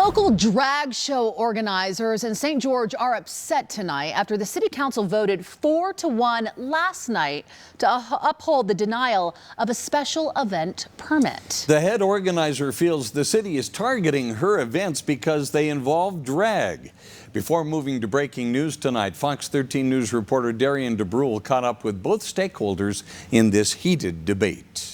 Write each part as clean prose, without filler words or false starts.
Local drag show organizers in St. George are upset tonight after the city council voted 4-1 last night to uphold the denial of a special event permit. The head organizer feels the city is targeting her events because they involve drag. Before moving to breaking news tonight, Fox 13 News reporter Darian DeBrule caught up with both stakeholders in this heated debate.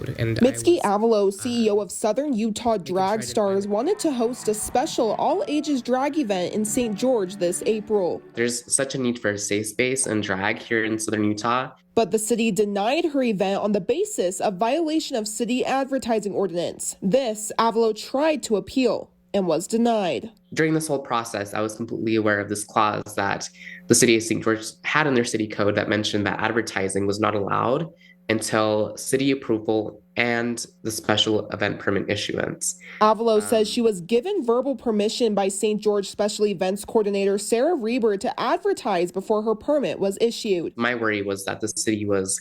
Mitski Avalox, CEO of Southern Utah Drag Stars, wanted to host a special all-ages drag event in St. George this April. There's such a need for a safe space and drag here in Southern Utah. But the city denied her event on the basis of violation of city advertising ordinance. This, Avalox tried to appeal and was denied. During this whole process, I was completely aware of this clause that the city of St. George had in their city code that mentioned that advertising was not allowed until city approval and the special event permit issuance. Avalox says she was given verbal permission by St. George Special Events Coordinator Sarah Reber to advertise before her permit was issued. My worry was that the city was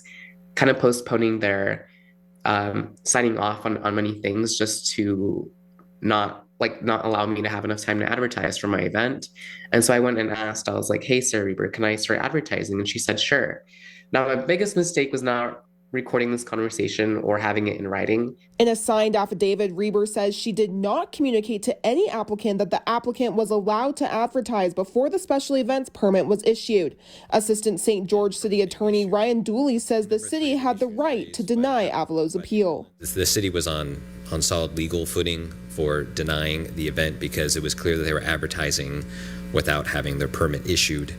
kind of postponing their signing off on many things just to not allow me to have enough time to advertise for my event. And so I went and asked, I was like, hey, Sarah Reber, can I start advertising? And she said, sure. Now, my biggest mistake was not recording this conversation or having it in writing. In a signed affidavit, Reber says she did not communicate to any applicant that the applicant was allowed to advertise before the special events permit was issued. Assistant St. George City Attorney Ryan Dooley says the city had the right to deny Avalox's appeal. The city was on solid legal footing for denying the event because it was clear that they were advertising without having their permit issued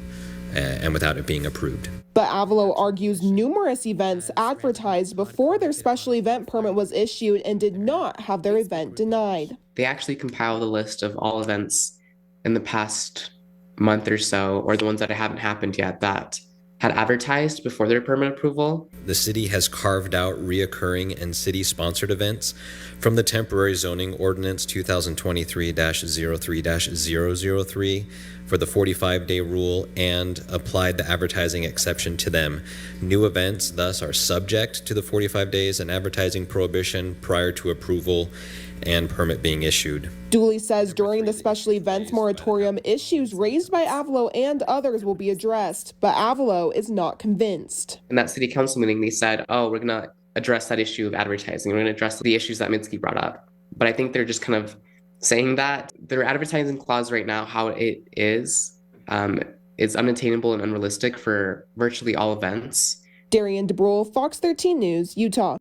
and without it being approved. But Avalox argues numerous events advertised before their special event permit was issued and did not have their event denied. They actually compiled a list of all events in the past month or so, or the ones that haven't happened yet, that had advertised before their permit approval. The city has carved out reoccurring and city-sponsored events from the temporary zoning ordinance 2023-03-003 for the 45-day rule and applied the advertising exception to them. New events, thus, are subject to the 45 days and advertising prohibition prior to approval and permit being issued. Dooley says during the special events moratorium, issues raised by Avalox and others will be addressed, but Avalox is not convinced. In that city council meeting, they said, oh, we're going to address that issue of advertising. We're going to address the issues that Mitski brought up. But I think they're just kind of saying that their advertising clause right now, how it is unattainable and unrealistic for virtually all events. Darian DeBrule, Fox 13 News, Utah.